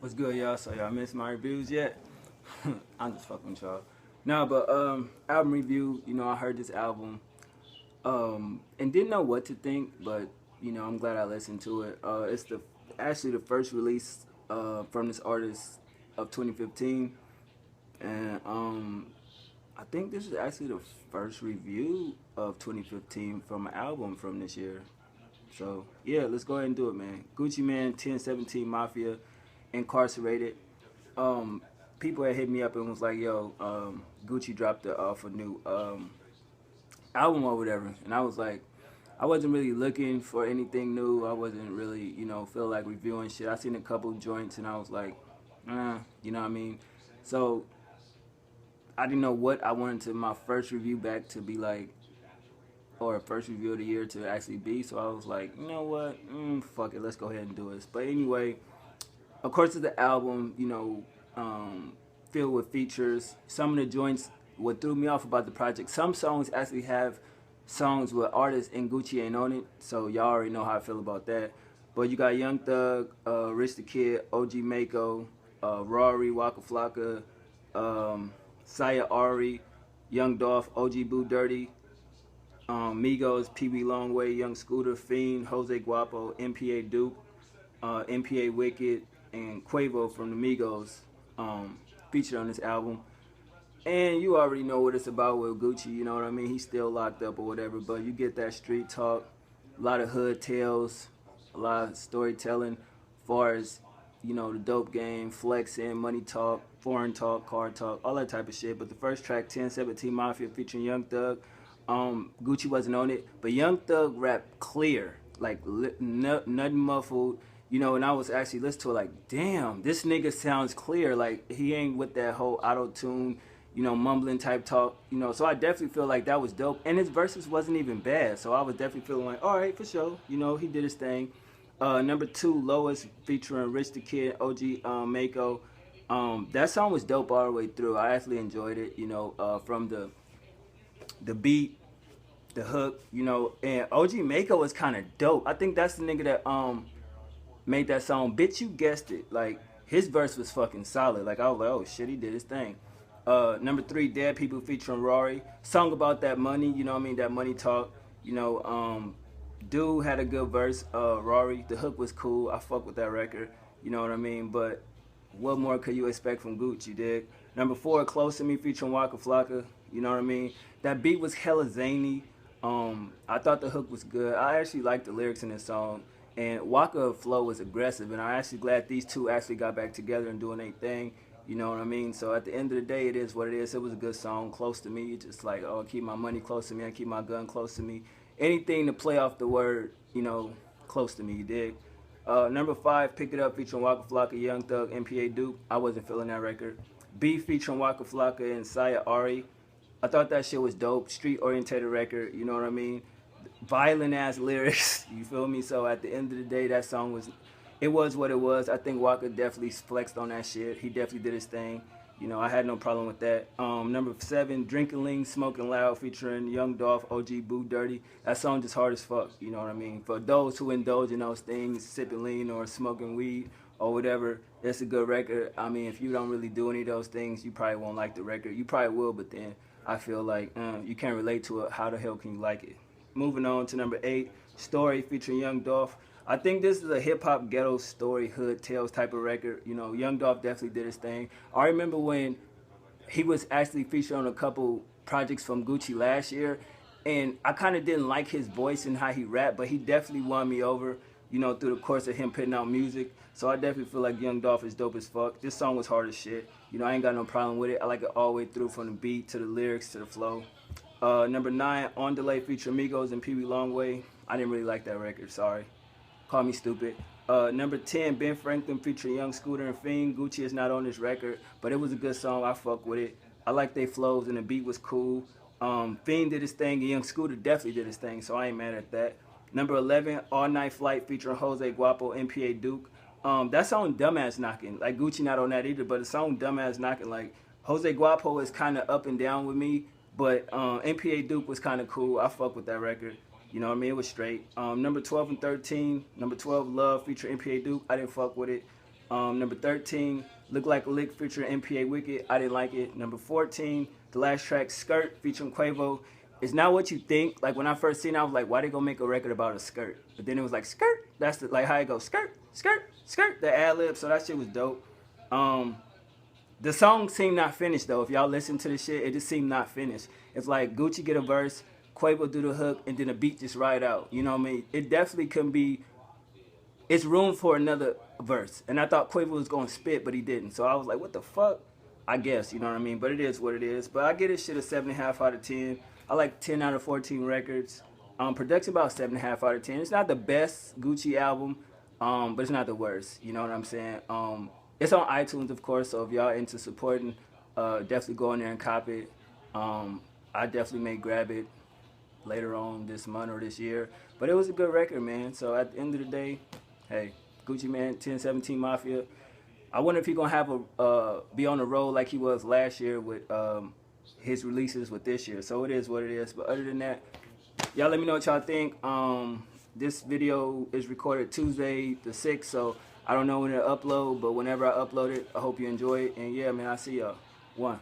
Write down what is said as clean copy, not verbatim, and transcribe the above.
What's good, y'all? So y'all missed my reviews yet? I'm just fucking with y'all. No, but album review. I heard this album and didn't know what to think, but I'm glad I listened to it. It's the actually the first release from this artist of 2015, and I think this is actually the first review of 2015 from an album from this year. So yeah, let's go ahead and do it, man. Gucci Man, 1017 Mafia, Incarcerated. Um, People had hit me up and was like, "Yo, Gucci dropped off a new album or whatever," and I was like, I wasn't really looking for anything new. I wasn't really, feel like reviewing shit. I seen a couple joints and I was like, you know what I mean? So I didn't know what I wanted to my first review back to be like, or first review of the year to actually be. So I was like, you know what? Fuck it, let's go ahead and do this. But anyway, of course, it's the album, filled with features. Some of the joints, what threw me off about the project, some songs actually have songs with artists and Gucci ain't on it. So y'all already know how I feel about that. But you got Young Thug, Rich the Kid, OG Mako, Rory, Waka Flocka, Saya Ari, Young Dolph, OG Boo Dirty, Migos, PB Longway, Young Scooter, Fiend, Jose Guapo, MPA Duke, MPA Wicked, and Quavo from the Migos featured on this album. And you already know what it's about with Gucci, you know what I mean? He's still locked up or whatever, but you get that street talk, a lot of hood tales, a lot of storytelling, as far as, the dope game, flexing, money talk, foreign talk, car talk, all that type of shit. But the first track, 1017 Mafia featuring Young Thug, Gucci wasn't on it, but Young Thug rapped clear, like nothing muffled, and I was actually listening to it like, damn, this nigga sounds clear, like he ain't with that whole auto-tune, mumbling type talk, so I definitely feel like that was dope, and his verses wasn't even bad, so I was definitely feeling like, all right, for sure, he did his thing. Number two, Lois featuring Rich the Kid, OG Mako. That song was dope all the way through. I actually enjoyed it, from the beat, the hook, and OG Mako was kind of dope. I think that's the nigga that made that song. Bitch, you guessed it. Like his verse was fucking solid. Like I was like, oh shit, he did his thing. Number three, Dead People featuring Rory. Song about that money, that money talk. Dude had a good verse. Rory, the hook was cool. I fuck with that record. You know what I mean? But what more could you expect from Gucci, dig? Number four, Close to Me featuring Waka Flocka. You know what I mean? That beat was hella zany. I thought the hook was good. I actually liked the lyrics in this song. And Waka flow was aggressive, and I'm actually glad these two actually got back together and doing their thing. You know what I mean? So at the end of the day, it is what it is. It was a good song, Close to Me. Just like, oh, keep my money close to me. I keep my gun close to me. Anything to play off the word, close to me, you dig? Number five, Pick It Up featuring Waka Flocka, Young Thug, MPA Duke. I wasn't feeling that record. B featuring Waka Flocka and Saya Ari. I thought that shit was dope. Street orientated record, you know what I mean? Violent ass lyrics, you feel me? So at the end of the day, that song was what it was. I think Walker definitely flexed on that shit. He definitely did his thing. I had no problem with that. Number seven, Drinking Lean, Smoking Loud featuring Young Dolph, OG Boo Dirty. That song just hard as fuck, you know what I mean? For those who indulge in those things, sipping lean or smoking weed or whatever, it's a good record. I mean, if you don't really do any of those things, you probably won't like the record. You probably will, but then I feel like you can't relate to it. How the hell can you like it? Moving on to number eight, Story featuring Young Dolph. I think this is a hip hop ghetto story, hood tales type of record. Young Dolph definitely did his thing. I remember when he was actually featured on a couple projects from Gucci last year, and I kind of didn't like his voice and how he rapped, but he definitely won me over, through the course of him putting out music. So I definitely feel like Young Dolph is dope as fuck. This song was hard as shit. I ain't got no problem with it. I like it all the way through, from the beat to the lyrics to the flow. Number nine, On Delay featuring Migos and PB Longway. I didn't really like that record, sorry. Call me stupid. Number 10, Ben Franklin featuring Young Scooter and Fiend. Gucci is not on this record, but it was a good song. I fuck with it. I like they flows and the beat was cool. Fiend did his thing and Young Scooter definitely did his thing, so I ain't mad at that. Number 11, All Night Flight featuring Jose Guapo, MPA Duke. That song Dumbass Knocking. Like Gucci not on that either, but the song Dumbass Knocking, like Jose Guapo is kind of up and down with me, but MPA Duke was kind of cool. I fuck with that record. You know what I mean? It was straight. Number 12 and 13. Number 12, Love featuring MPA Duke. I didn't fuck with it. Number 13, Look Like a Lick featuring MPA Wicked. I didn't like it. Number 14, the last track, Skirt featuring Quavo. It's not what you think. Like when I first seen it, I was like, why they gonna make a record about a skirt? But then it was like skirt. That's the, like how it goes, skirt, skirt, skirt. The ad lib. So that shit was dope. The song seemed not finished though. If y'all listen to the shit, it just seemed not finished. It's like Gucci get a verse, Quavo do the hook, and then the beat just ride out. You know what I mean? It definitely can be. It's room for another verse. And I thought Quavo was gonna spit, but he didn't. So I was like, what the fuck? I guess, you know what I mean? But it is what it is. But I get this shit a 7.5 out of 10. I like 10 out of 14 records. Production about 7.5 out of 10. It's not the best Gucci album, but it's not the worst. You know what I'm saying? It's on iTunes, of course, so if y'all into supporting, definitely go in there and cop it. I definitely may grab it later on this month or this year. But it was a good record, man. So at the end of the day, hey, Gucci Mane, 1017 Mafia. I wonder if he's going to have be on the road like he was last year with his releases with this year. So it is what it is. But other than that, y'all let me know what y'all think. This video is recorded Tuesday the 6th, so I don't know when it'll upload, but whenever I upload it, I hope you enjoy it. And yeah, man, I see y'all. One.